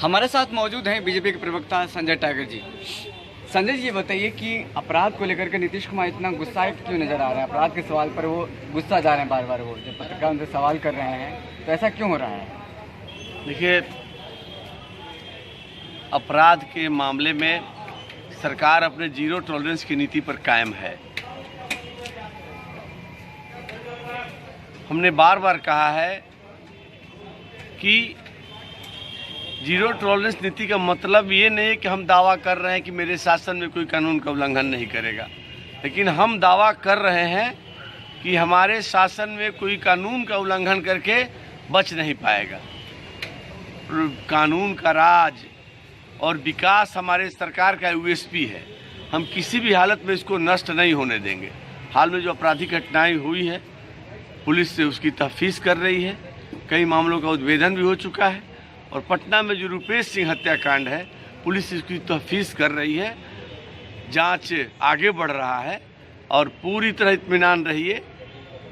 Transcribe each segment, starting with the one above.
हमारे साथ मौजूद हैं बीजेपी के प्रवक्ता संजय टाइगर जी। संजय जी, ये बताइए कि अपराध को लेकर के नीतीश कुमार इतना गुस्साए क्यों नजर आ रहे हैं? अपराध के सवाल पर वो गुस्सा जा रहे हैं, बार बार वो जब पत्रकार उनसे सवाल कर रहे हैं, तो ऐसा क्यों हो रहा है? देखिए, अपराध के मामले में सरकार अपने जीरो टॉलरेंस की नीति पर कायम है। हमने बार बार कहा है कि जीरो टॉलरेंस नीति का मतलब ये नहीं है कि हम दावा कर रहे हैं कि मेरे शासन में कोई कानून का उल्लंघन नहीं करेगा, लेकिन हम दावा कर रहे हैं कि हमारे शासन में कोई कानून का उल्लंघन करके बच नहीं पाएगा। कानून का राज और विकास हमारे सरकार का यूएसपी है। हम किसी भी हालत में इसको नष्ट नहीं होने देंगे। हाल में जो आपराधिक घटनाएं हुई है, पुलिस से उसकी तफ्तीश कर रही है, कई मामलों का उद्भेदन भी हो चुका है और पटना में जो रुपेश सिंह हत्याकांड है, पुलिस इसकी तफ्तीश कर रही है, जांच आगे बढ़ रहा है और पूरी तरह इत्मीनान रहिए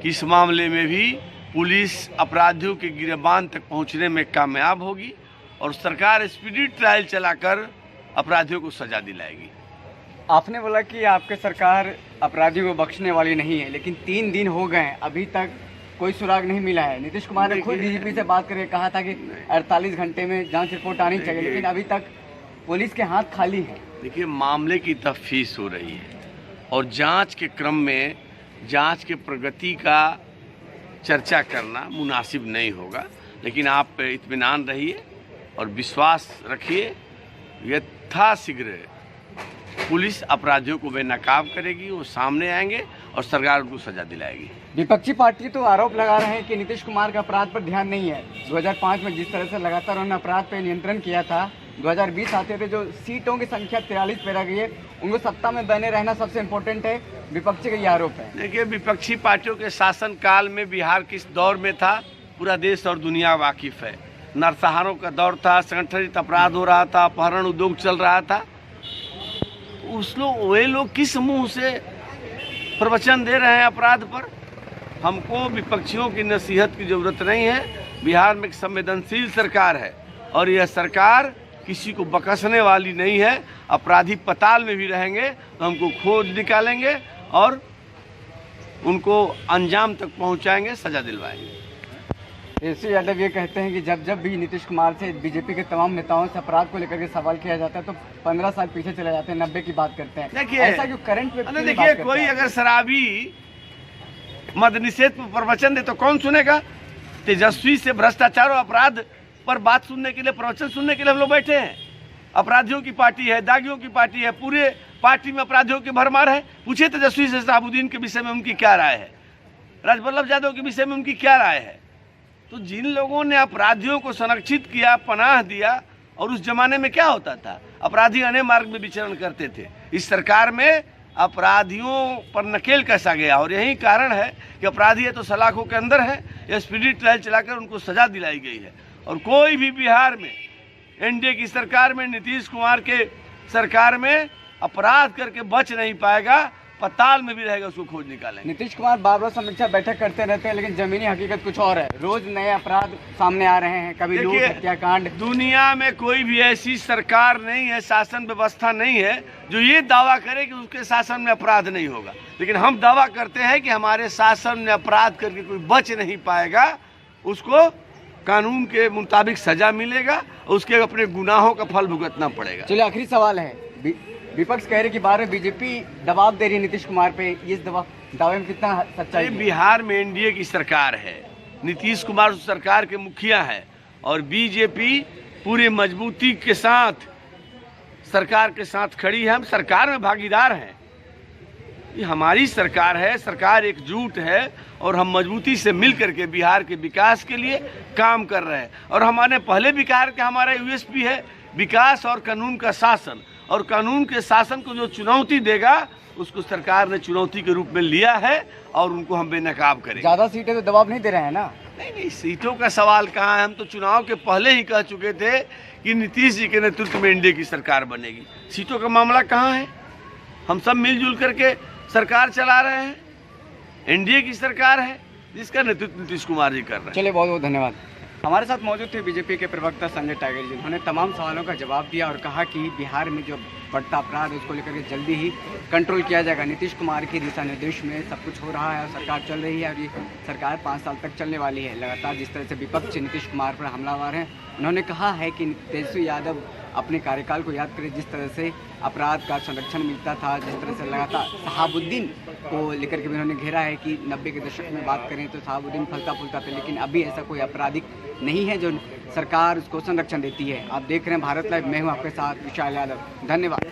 कि इस मामले में भी पुलिस अपराधियों के गिरबान तक पहुंचने में कामयाब होगी और सरकार स्पीडी ट्रायल चलाकर अपराधियों को सजा दिलाएगी। आपने बोला कि आपकी सरकार अपराधियों को बख्शने वाली नहीं है, लेकिन 3 दिन हो गए, अभी तक कोई सुराग नहीं मिला है। नीतीश कुमार ने खुद डीजीपी से बात करके कहा था कि 48 घंटे में जांच रिपोर्ट आनी चाहिए, लेकिन अभी तक पुलिस के हाथ खाली है। देखिए, मामले की तफ्तीश हो रही है और जांच के क्रम में जांच के प्रगति का चर्चा करना मुनासिब नहीं होगा, लेकिन आप इत्मीनान रहिए और विश्वास रखिए, यथाशीघ्र पुलिस अपराधियों को बेनकाब करेगी, वो सामने आएंगे और सरकार उनको सजा दिलाएगी। विपक्षी पार्टी तो आरोप लगा रहे हैं कि नीतीश कुमार का अपराध पर ध्यान नहीं है। 2005 में जिस तरह से लगातार उन्होंने अपराध पर नियंत्रण किया था, 2020 आते थे जो सीटों की संख्या 43 पे रह गई है, उनको सत्ता में बने रहना सबसे इम्पोर्टेंट है। विपक्षी का ये आरोप है। देखिए, विपक्षी पार्टियों के शासन काल में बिहार किस दौर में था, पूरा देश और दुनिया वाकिफ है। नरसंहारों का दौर था, संगठित अपराध हो रहा था, अपहरण उद्योग चल रहा था। वे लोग किस मुंह से प्रवचन दे रहे हैं अपराध पर? हमको विपक्षियों की नसीहत की जरूरत नहीं है। बिहार में एक संवेदनशील सरकार है और यह सरकार किसी को बख्शने वाली नहीं है। अपराधी पताल में भी रहेंगे तो हमको खोज निकालेंगे और उनको अंजाम तक पहुंचाएंगे, सजा दिलवाएंगे। तेजस्वी यादव ये कहते हैं कि जब भी नीतीश कुमार से बीजेपी के तमाम नेताओं से अपराध को लेकर के सवाल किया जाता है तो 15 साल पीछे चले जाते हैं, 90 की बात करते हैं। देखिए, ऐसा क्यों करंट में? देखिए, कोई अगर शराबी मद निषेध पर प्रवचन दे तो कौन सुनेगा? तेजस्वी से भ्रष्टाचार और अपराध पर बात सुनने के लिए, प्रवचन सुनने के लिए हम लोग बैठे हैं। अपराधियों की पार्टी है, दागियों की पार्टी है, पूरे पार्टी में अपराधियों की भरमार है। पूछिए तेजस्वी से शहाबुद्दीन के विषय में उनकी क्या राय है, राजवल्लभ यादव के विषय में उनकी क्या राय है। तो जिन लोगों ने अपराधियों को संरक्षित किया, पनाह दिया, और उस जमाने में क्या होता था, अपराधी अने मार्ग में विचरण करते थे। इस सरकार में अपराधियों पर नकेल कसा गया और यही कारण है कि अपराधी है तो सलाखों के अंदर है। यह स्पीडी ट्रायल चलाकर उनको सजा दिलाई गई है और कोई भी बिहार में एनडीए की सरकार में, नीतीश कुमार के सरकार में अपराध करके बच नहीं पाएगा। पताल में भी रहेगा, उसको खोज निकालेंगे। नीतीश कुमार बार बार समीक्षा बैठक करते रहते हैं, लेकिन जमीनी हकीकत कुछ और है। रोज नए अपराध सामने आ रहे हैं, कभी लूट, हत्याकांड। दुनिया में कोई भी ऐसी सरकार नहीं है, शासन व्यवस्था नहीं है जो ये दावा करे कि उसके शासन में अपराध नहीं होगा। लेकिन हम दावा करते हैं कि हमारे शासन में अपराध करके कोई बच नहीं पाएगा, उसको कानून के मुताबिक सजा मिलेगा, उसके अपने गुनाहों का फल भुगतना पड़ेगा। चलिए, आखिरी सवाल है। विपक्ष कह रहे कि बार बीजेपी दबाव दे रही है नीतीश कुमार पे, इस दावे में कितना सच्चाई है? बिहार में एनडीए की सरकार है, नीतीश कुमार उस सरकार के मुखिया है और बीजेपी पूरी मजबूती के साथ सरकार के साथ खड़ी है। हम सरकार में भागीदार हैं, ये हमारी सरकार है, सरकार एकजुट है और हम मजबूती से मिल करके बिहार के विकास के लिए काम कर रहे हैं। और हमारे पहले बिहार का हमारा यूएसपी है विकास और कानून का शासन, और कानून के शासन को जो चुनौती देगा उसको सरकार ने चुनौती के रूप में लिया है और उनको हम बेनकाब करेंगे। ज़्यादा सीटें तो दबाव नहीं दे रहे हैं ना? नहीं, सीटों का सवाल कहाँ है। हम तो चुनाव के पहले ही कह चुके थे कि नीतीश जी के नेतृत्व में एनडीए की सरकार बनेगी। सीटों का मामला कहाँ है? हम सब मिलजुल करके सरकार चला रहे हैं, एनडीए की सरकार है जिसका नेतृत्व नीतीश कुमार जी कर रहे हैं। चलिए, बहुत बहुत धन्यवाद। हमारे साथ मौजूद थे बीजेपी के प्रवक्ता संजय टाइगर जी। उन्होंने तमाम सवालों का जवाब दिया और कहा कि बिहार में जो बढ़ता अपराध है उसको लेकर के जल्दी ही कंट्रोल किया जाएगा। नीतीश कुमार के दिशा निर्देश में सब कुछ हो रहा है और सरकार चल रही है और ये सरकार 5 साल तक चलने वाली है। लगातार जिस तरह से विपक्ष नीतीश कुमार पर हमलावर हैं, उन्होंने कहा है कि तेजस्वी यादव अपने कार्यकाल को याद करें, जिस तरह से अपराध का संरक्षण मिलता था, जिस तरह से लगातार शहाबुद्दीन को लेकर के भी उन्होंने घेरा है कि 90 के दशक में बात करें तो शहाबुद्दीन फलता फूलता थे, लेकिन अभी ऐसा कोई आपराधिक नहीं है जो सरकार उसको संरक्षण देती है। आप देख रहे हैं भारत लाइव, मैं हूं आपके साथ विशाल यादव। धन्यवाद।